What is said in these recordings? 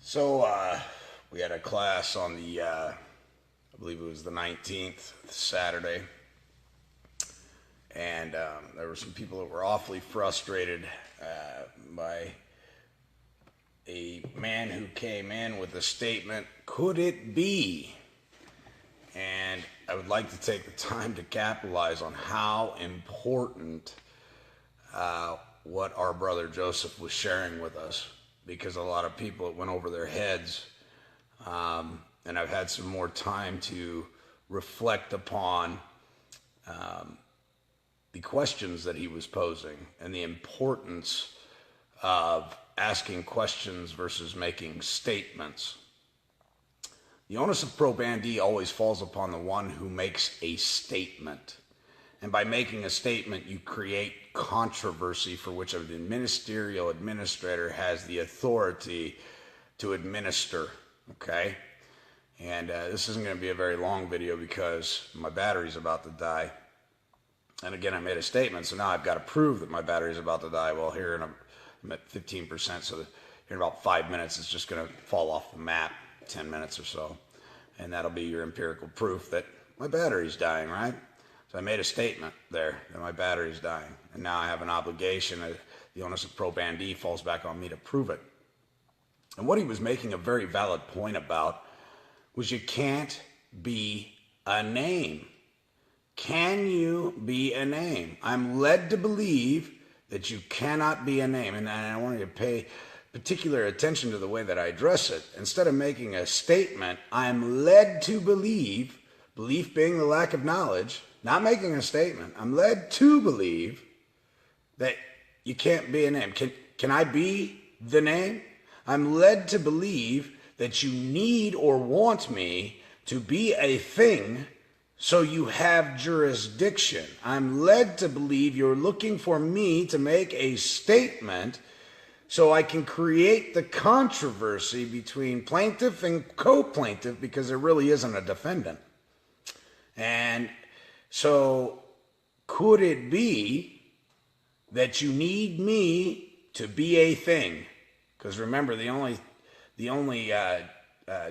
So we had a class on the, I believe it was the 19th, Saturday, and there were some people that were awfully frustrated by a man who came in with a statement, "Could it be?" And I would like to take the time to capitalize on how important what our brother Joseph was sharing with us, because a lot of people, it went over their heads, and I've had some more time to reflect upon the questions that he was posing and the importance of asking questions versus making statements. The onus of probandi always falls upon the one who makes a statement. And by making a statement, you create controversy for which the ministerial administrator has the authority to administer, okay? And this isn't going to be a very long video because my battery's about to die. And again, I made a statement, so now I've got to prove that my battery's about to die. Well, here I'm at 15%, so here in about 5 minutes, it's just going to fall off the map, 10 minutes or so. And that'll be your empirical proof that my battery's dying, right? So I made a statement there that my battery's dying. And now I have an obligation. The onus of probandi falls back on me to prove it. And what he was making a very valid point about was you can't be a name. Can you be a name? I'm led to believe that you cannot be a name. And I want you to pay particular attention to the way that I address it. Instead of making a statement, I'm led to believe, belief being the lack of knowledge, not making a statement. I'm led to believe that you can't be a name. Can I be the name? I'm led to believe that you need or want me to be a thing so you have jurisdiction. I'm led to believe you're looking for me to make a statement so I can create the controversy between plaintiff and co-plaintiff, because there really isn't a defendant. And so could it be that you need me to be a thing? Because remember, the only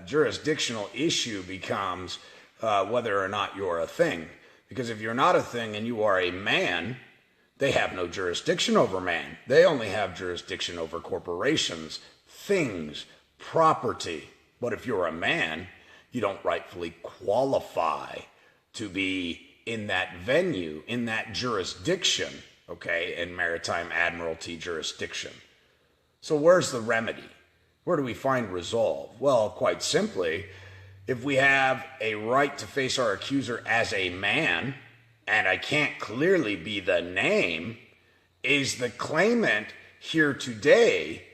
jurisdictional issue becomes whether or not you're a thing. Because if you're not a thing and you are a man, they have no jurisdiction over man. They only have jurisdiction over corporations, things, property. But if you're a man, you don't rightfully qualify to be in that venue, in that jurisdiction, okay, in maritime admiralty jurisdiction. So where's the remedy? Where do we find resolve? Well, quite simply, if we have a right to face our accuser as a man, and I can't clearly be the name, is the claimant here today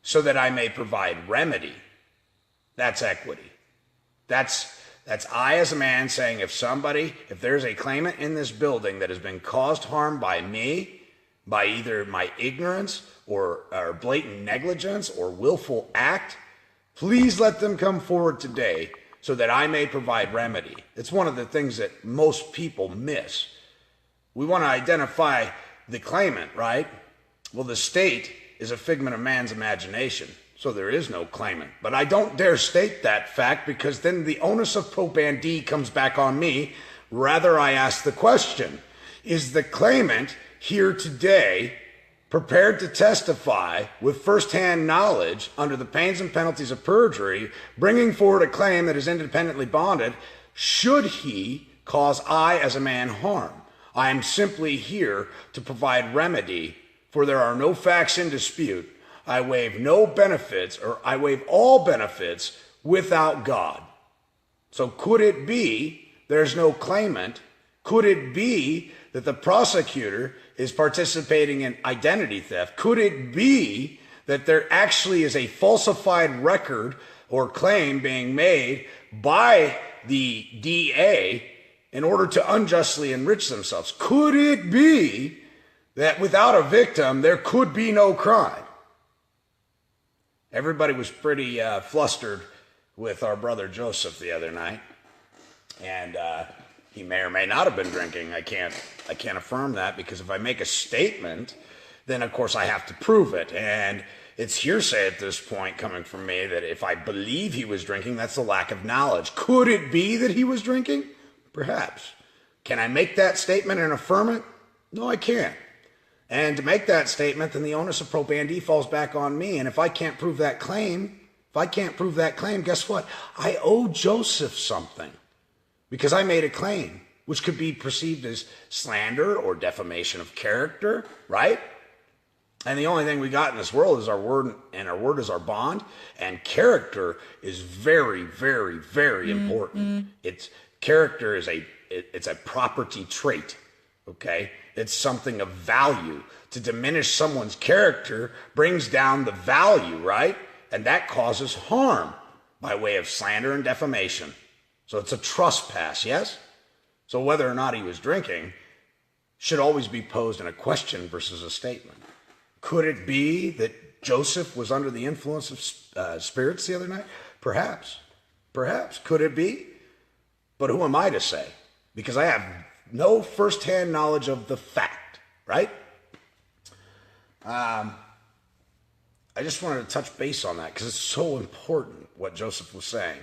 so that I may provide remedy? That's equity. That's I as a man saying, if there's a claimant in this building that has been caused harm by me, by either my ignorance or blatant negligence or willful act, please let them come forward today so that I may provide remedy. It's one of the things that most people miss. We want to identify the claimant, right? Well, the state is a figment of man's imagination, so there is no claimant. But I don't dare state that fact, because then the onus of probandi comes back on me. Rather, I ask the question, is the claimant here today prepared to testify with firsthand knowledge under the pains and penalties of perjury, bringing forward a claim that is independently bonded, should he cause I as a man harm? I am simply here to provide remedy, for there are no facts in dispute. I waive no benefits, or I waive all benefits without God. So could it be there's no claimant? Could it be that the prosecutor is participating in identity theft? Could it be that there actually is a falsified record or claim being made by the DA in order to unjustly enrich themselves? Could it be that without a victim, there could be no crime? Everybody was pretty flustered with our brother Joseph the other night, and he may or may not have been drinking. I can't affirm that, because if I make a statement, then of course I have to prove it. And it's hearsay at this point coming from me that if I believe he was drinking, that's a lack of knowledge. Could it be that he was drinking? Perhaps. Can I make that statement and affirm it? No, I can't. And to make that statement, then the onus of probandi falls back on me. And if I can't prove that claim, guess what? I owe Joseph something because I made a claim, which could be perceived as slander or defamation of character, right? And the only thing we got in this world is our word, and our word is our bond. And character is very, very, very important. Character is it's a property trait, okay? It's something of value. To diminish someone's character brings down the value, right? And that causes harm by way of slander and defamation. So it's a trespass, yes? So whether or not he was drinking should always be posed in a question versus a statement. Could it be that Joseph was under the influence of spirits the other night? Perhaps. Perhaps. Could it be? But who am I to say? Because I have no firsthand knowledge of the fact, right? I just wanted to touch base on that because it's so important what Joseph was saying,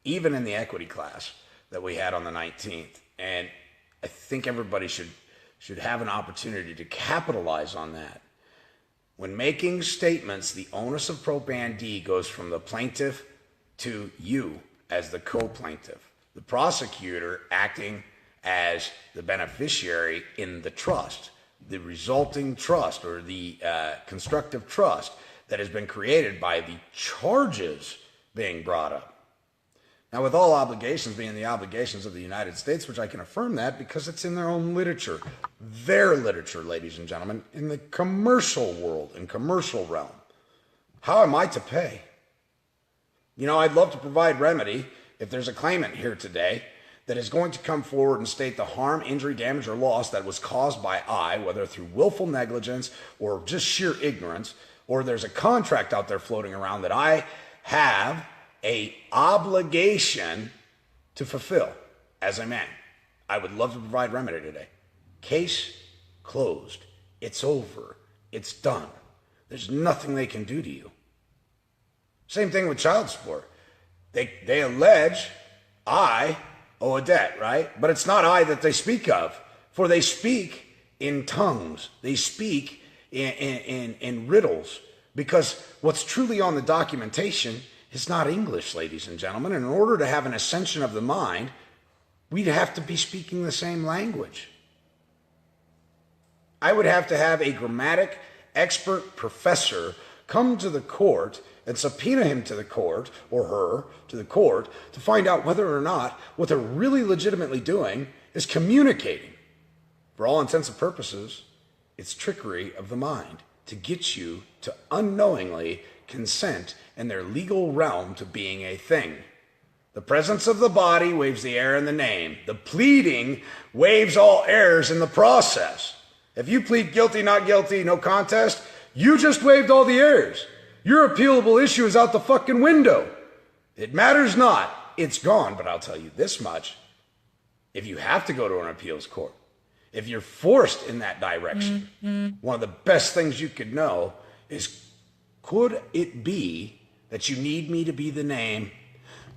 even in the equity class that we had on the 19th. And I think everybody should have an opportunity to capitalize on that. When making statements, the onus of probandi goes from the plaintiff to you as the co-plaintiff. The prosecutor acting as the beneficiary in the trust, the resulting trust or the constructive trust that has been created by the charges being brought up. Now, with all obligations being the obligations of the United States, which I can affirm that because it's in their own literature, their literature, ladies and gentlemen, in the commercial world, in commercial realm, how am I to pay? You know, I'd love to provide remedy if there's a claimant here today that is going to come forward and state the harm, injury, damage, or loss that was caused by I, whether through willful negligence or just sheer ignorance, or there's a contract out there floating around that I have a obligation to fulfill as a man. I would love to provide remedy today. Case closed. It's over. It's done. There's nothing they can do to you. Same thing with child support. They allege I owe a debt, right? But it's not I that they speak of, for they speak in tongues. They speak in riddles, because what's truly on the documentation is not English, ladies and gentlemen. And in order to have an ascension of the mind, we'd have to be speaking the same language. I would have to have a grammatic expert professor come to the court and subpoena him to the court, or her to the court, to find out whether or not what they're really legitimately doing is communicating. For all intents and purposes, it's trickery of the mind to get you to unknowingly consent in their legal realm to being a thing. The presence of the body waives the error in the name. The pleading waives all errors in the process. If you plead guilty, not guilty, no contest, you just waived all the errors. Your appealable issue is out the fucking window. It matters not. It's gone. But I'll tell you this much. If you have to go to an appeals court, if you're forced in that direction, one of the best things you could know is, could it be that you need me to be the name?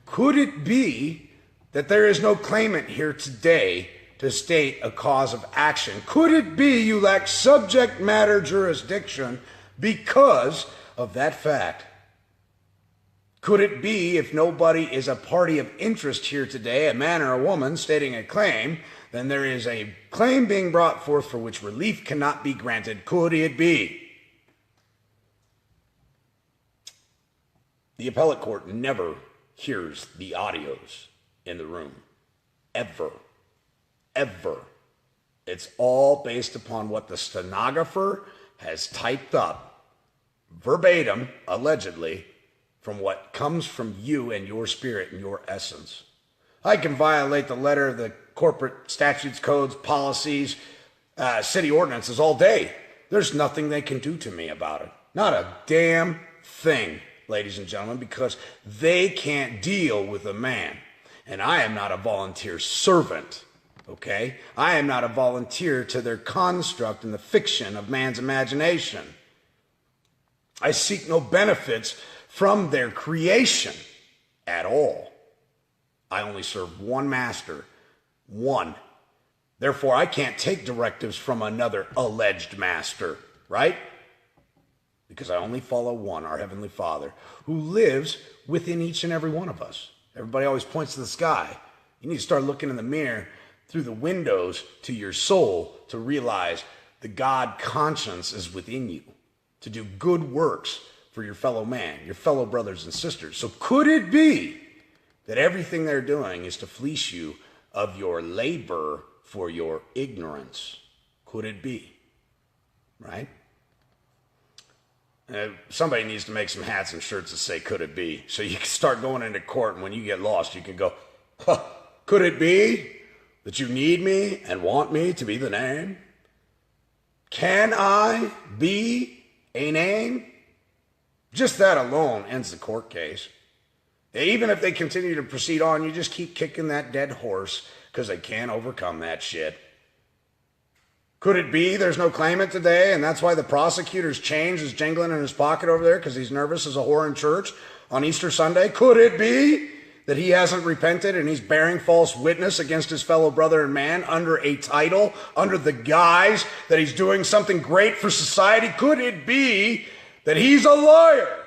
Could it be that there is no claimant here today to state a cause of action? Could it be you lack subject matter jurisdiction because of that fact? Could it be, if nobody is a party of interest here today, a man or a woman stating a claim, then there is a claim being brought forth for which relief cannot be granted? Could it be? The appellate court never hears the audios in the room. Ever. Ever. It's all based upon what the stenographer has typed up, verbatim, allegedly, from what comes from you and your spirit and your essence. I can violate the letter of the corporate statutes, codes, policies, city ordinances all day. There's nothing they can do to me about it. Not a damn thing, ladies and gentlemen, because they can't deal with a man. And I am not a volunteer servant, okay? I am not a volunteer to their construct and the fiction of man's imagination. I seek no benefits from their creation at all. I only serve one master, one. Therefore, I can't take directives from another alleged master, right? Because I only follow one, our Heavenly Father, who lives within each and every one of us. Everybody always points to the sky. You need to start looking in the mirror through the windows to your soul to realize the God conscience is within you, to do good works for your fellow man, your fellow brothers and sisters. So could it be that everything they're doing is to fleece you of your labor for your ignorance? Could it be? Right? Somebody needs to make some hats and shirts that say, could it be? So you can start going into court, and when you get lost, you can go, huh, could it be that you need me and want me to be the name? Can I be a name? Just that alone ends the court case. Even if they continue to proceed on, you just keep kicking that dead horse because they can't overcome that shit. Could it be there's no claimant today, and that's why the prosecutor's change is jingling in his pocket over there because he's nervous as a whore in church on Easter Sunday? Could it be that he hasn't repented and he's bearing false witness against his fellow brother and man under a title, under the guise that he's doing something great for society? Could it be that he's a liar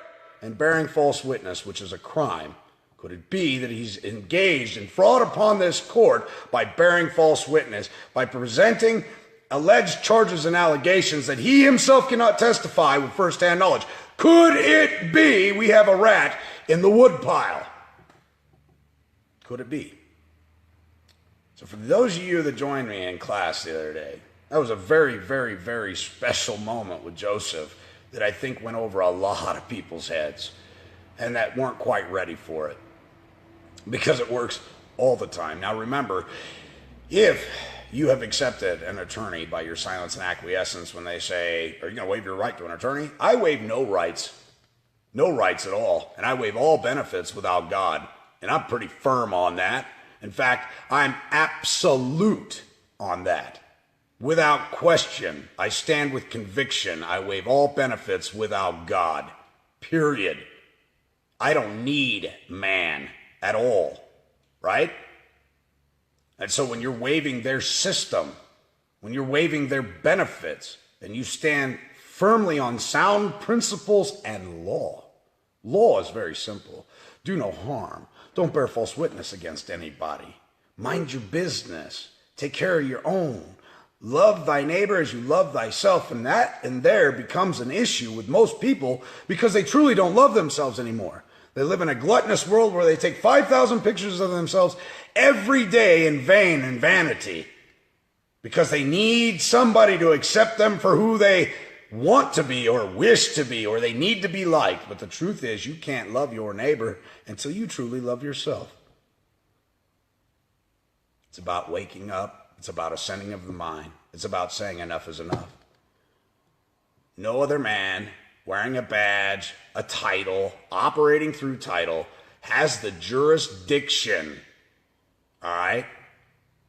and bearing false witness, which is a crime? Could it be that he's engaged in fraud upon this court by bearing false witness, by presenting alleged charges and allegations that he himself cannot testify with firsthand knowledge? Could it be we have a rat in the woodpile? Could it be? So for those of you that joined me in class the other day, that was a very, very, very special moment with Joseph that I think went over a lot of people's heads and that weren't quite ready for it, because it works all the time. Now remember, if you have accepted an attorney by your silence and acquiescence when they say, are you going to waive your right to an attorney? I waive no rights at all. And I waive all benefits without God. And I'm pretty firm on that. In fact, I'm absolute on that. Without question, I stand with conviction. I waive all benefits without God. Period. I don't need man at all. Right? And so when you're waiving their system, when you're waiving their benefits, and you stand firmly on sound principles and law. Law is very simple. Do no harm. Don't bear false witness against anybody. Mind your business. Take care of your own. Love thy neighbor as you love thyself. And that and there becomes an issue with most people because they truly don't love themselves anymore. They live in a gluttonous world where they take 5,000 pictures of themselves every day in vain and vanity because they need somebody to accept them for who they want to be or wish to be or they need to be liked. But the truth is, you can't love your neighbor until you truly love yourself. It's about waking up. It's about ascending of the mind. It's about saying enough is enough. No other man wearing a badge, a title, operating through title, has the jurisdiction, all right,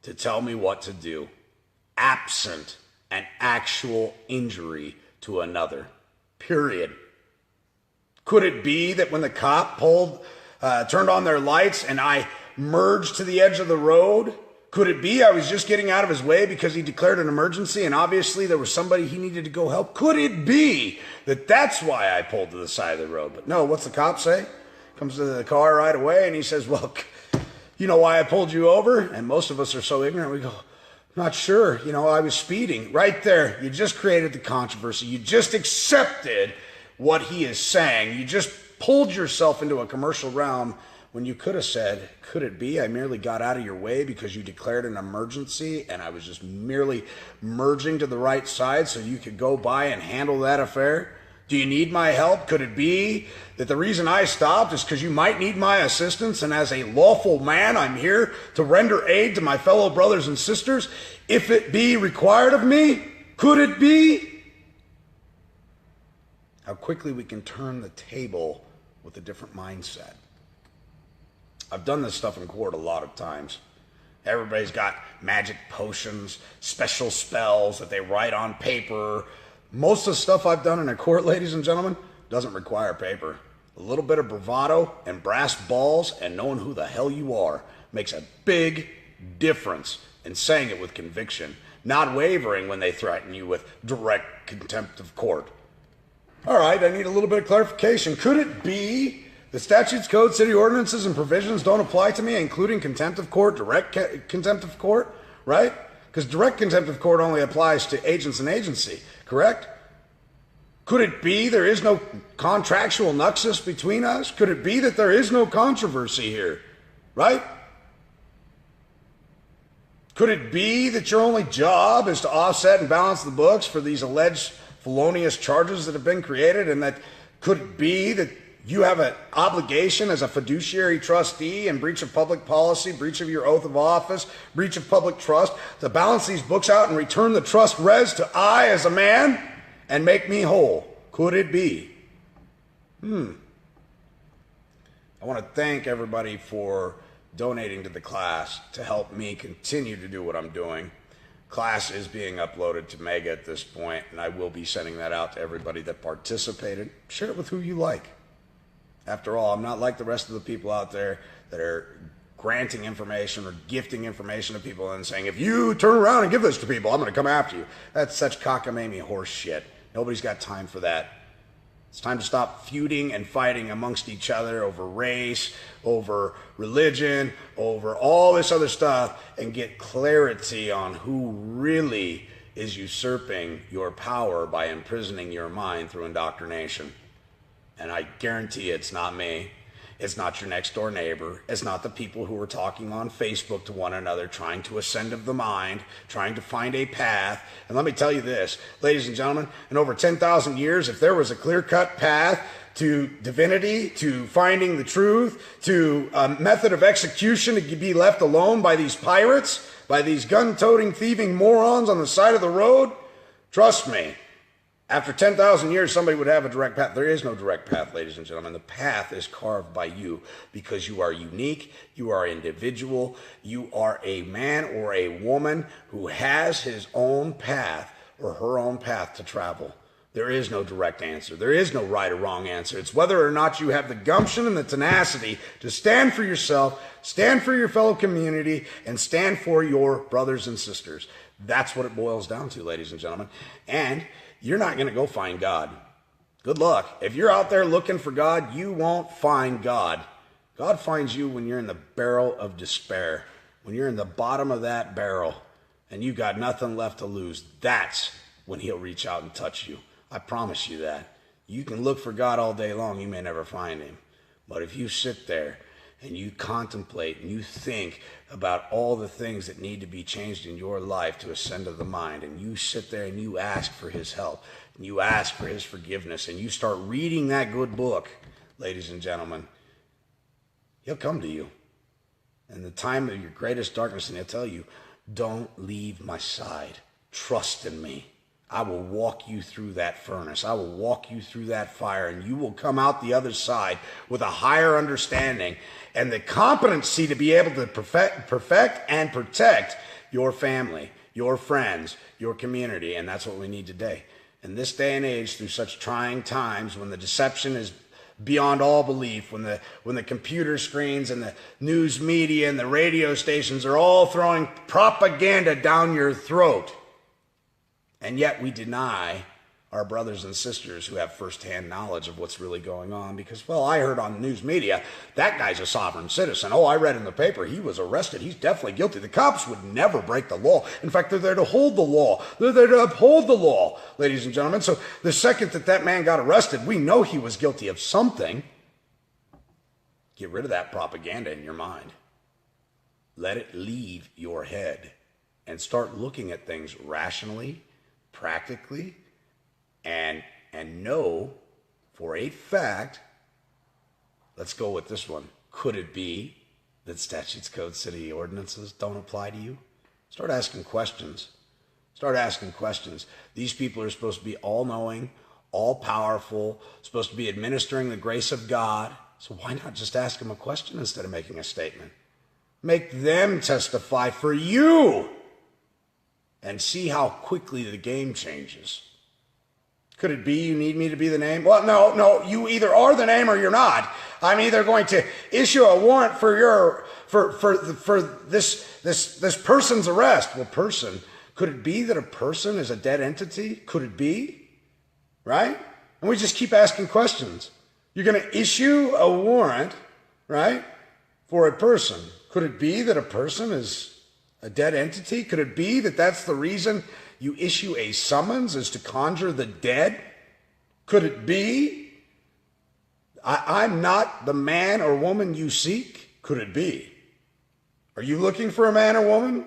to tell me what to do, absent an actual injury to another, period. Could it be that when the cop turned on their lights and I merged to the edge of the road, could it be I was just getting out of his way because he declared an emergency and obviously there was somebody he needed to go help? Could it be that that's why I pulled to the side of the road? But no, what's the cop say? Comes to the car right away and he says, well, you know why I pulled you over? And most of us are so ignorant, we go, not sure. I was speeding. Right there, you just created the controversy. You just accepted what he is saying. You just pulled yourself into a commercial realm when you could have said, could it be I merely got out of your way because you declared an emergency and I was just merely merging to the right side so you could go by and handle that affair? Do you need my help? Could it be that the reason I stopped is because you might need my assistance, and as a lawful man, I'm here to render aid to my fellow brothers and sisters if it be required of me? Could it be? How quickly we can turn the table with a different mindset. I've done this stuff in court a lot of times. Everybody's got magic potions, special spells that they write on paper. Most of the stuff I've done in a court, ladies and gentlemen, doesn't require paper. A little bit of bravado and brass balls and knowing who the hell you are makes a big difference in saying it with conviction, not wavering when they threaten you with direct contempt of court. All right, I need a little bit of clarification. Could it be the statutes, codes, city ordinances, and provisions don't apply to me, including contempt of court, direct contempt of court, right? Because direct contempt of court only applies to agents and agency, correct? Could it be there is no contractual nexus between us? Could it be that there is no controversy here, right? Could it be that your only job is to offset and balance the books for these alleged felonious charges that have been created, and that could it be that you have an obligation as a fiduciary trustee in breach of public policy, breach of your oath of office, breach of public trust, to balance these books out and return the trust res to I as a man and make me whole? Could it be? I want to thank everybody for donating to the class to help me continue to do what I'm doing. Class is being uploaded to Mega at this point, and I will be sending that out to everybody that participated. Share it with who you like. After all, I'm not like the rest of the people out there that are granting information or gifting information to people and saying, if you turn around and give this to people, I'm going to come after you. That's such cockamamie horse shit. Nobody's got time for that. It's time to stop feuding and fighting amongst each other over race, over religion, over all this other stuff, and get clarity on who really is usurping your power by imprisoning your mind through indoctrination. And I guarantee it's not me. It's not your next door neighbor. It's not the people who are talking on Facebook to one another, trying to ascend of the mind, trying to find a path. And let me tell you this, ladies and gentlemen, in over 10,000 years, if there was a clear-cut path to divinity, to finding the truth, to a method of execution to be left alone by these pirates, by these gun-toting, thieving morons on the side of the road, trust me, after 10,000 years, somebody would have a direct path. There is no direct path, ladies and gentlemen. The path is carved by you because you are unique, you are individual, you are a man or a woman who has his own path or her own path to travel. There is no direct answer. There is no right or wrong answer. It's whether or not you have the gumption and the tenacity to stand for yourself, stand for your fellow community, and stand for your brothers and sisters. That's what it boils down to, ladies and gentlemen. And you're not going to go find God. Good luck. If you're out there looking for God, you won't find God. God finds you when you're in the barrel of despair, when you're in the bottom of that barrel and you got nothing left to lose. That's when he'll reach out and touch you. I promise you that. You can look for God all day long. You may never find him. But if you sit there and you contemplate and you think about all the things that need to be changed in your life to ascend to the mind, and you sit there and you ask for his help, and you ask for his forgiveness, and you start reading that good book, ladies and gentlemen, he'll come to you. In the time of your greatest darkness, and he'll tell you, don't leave my side. Trust in me. I will walk you through that furnace. I will walk you through that fire, and you will come out the other side with a higher understanding and the competency to be able to perfect and protect your family, your friends, your community. And that's what we need today. In this day and age, through such trying times when the deception is beyond all belief, when the computer screens and the news media and the radio stations are all throwing propaganda down your throat, and yet we deny our brothers and sisters who have firsthand knowledge of what's really going on because, well, I heard on the news media, that guy's a sovereign citizen. Oh, I read in the paper, he was arrested. He's definitely guilty. The cops would never break the law. In fact, they're there to hold the law. They're there to uphold the law, ladies and gentlemen. So the second that man got arrested, we know he was guilty of something. Get rid of that propaganda in your mind. Let it leave your head and start looking at things rationally, practically, and know for a fact, let's go with this one. Could it be that statutes, codes, city ordinances don't apply to you? Start asking questions. Start asking questions. These people are supposed to be all-knowing, all-powerful, supposed to be administering the grace of God. So why not just ask them a question instead of making a statement? Make them testify for you and see how quickly the game changes. Could it be you need me to be the name? Well, no, you either are the name or you're not. I'm either going to issue a warrant for this person's arrest. Well, person, could it be that a person is a dead entity? Could it be? Right? And we just keep asking questions. You're going to issue a warrant, right, for a person. Could it be that a person is a dead entity? Could it be that that's the reason you issue a summons, is to conjure the dead? Could it be? I'm not the man or woman you seek? Could it be? Are you looking for a man or woman?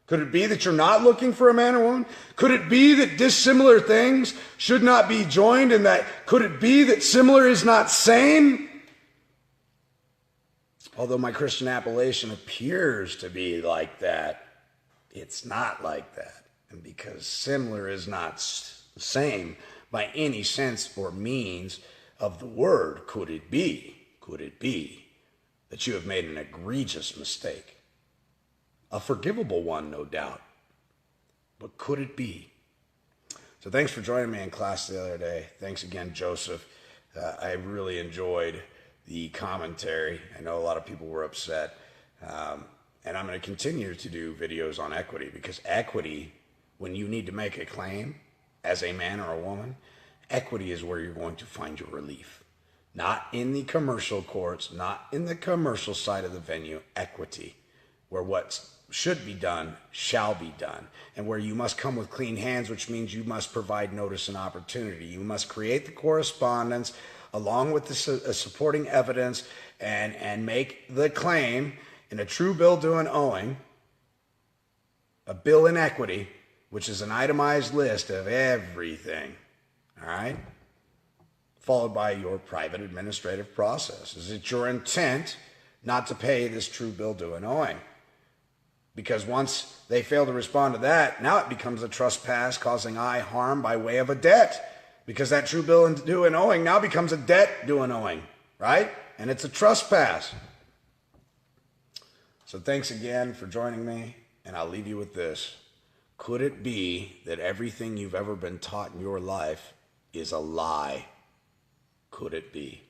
Could it be that you're not looking for a man or woman? Could it be that dissimilar things should not be joined, and that could it be that similar is not same? Although my Christian appellation appears to be like that, it's not like that. And because similar is not the same by any sense or means of the word, could it be that you have made an egregious mistake? A forgivable one, no doubt. But could it be? So thanks for joining me in class the other day. Thanks again, Joseph. I really enjoyed the commentary. I know a lot of people were upset. And I'm going to continue to do videos on equity, because equity, when you need to make a claim as a man or a woman, equity is where you're going to find your relief. Not in the commercial courts, not in the commercial side of the venue. Equity, where what should be done shall be done, and where you must come with clean hands, which means you must provide notice and opportunity. You must create the correspondence along with the supporting evidence and make the claim in a true bill due and owing, a bill in equity, which is an itemized list of everything, all right? Followed by your private administrative process. Is it your intent not to pay this true bill due and owing? Because once they fail to respond to that, now it becomes a trespass causing I harm by way of a debt. Because that true bill due and owing now becomes a debt due and owing, right? And it's a trespass. So thanks again for joining me, and I'll leave you with this. Could it be that everything you've ever been taught in your life is a lie? Could it be?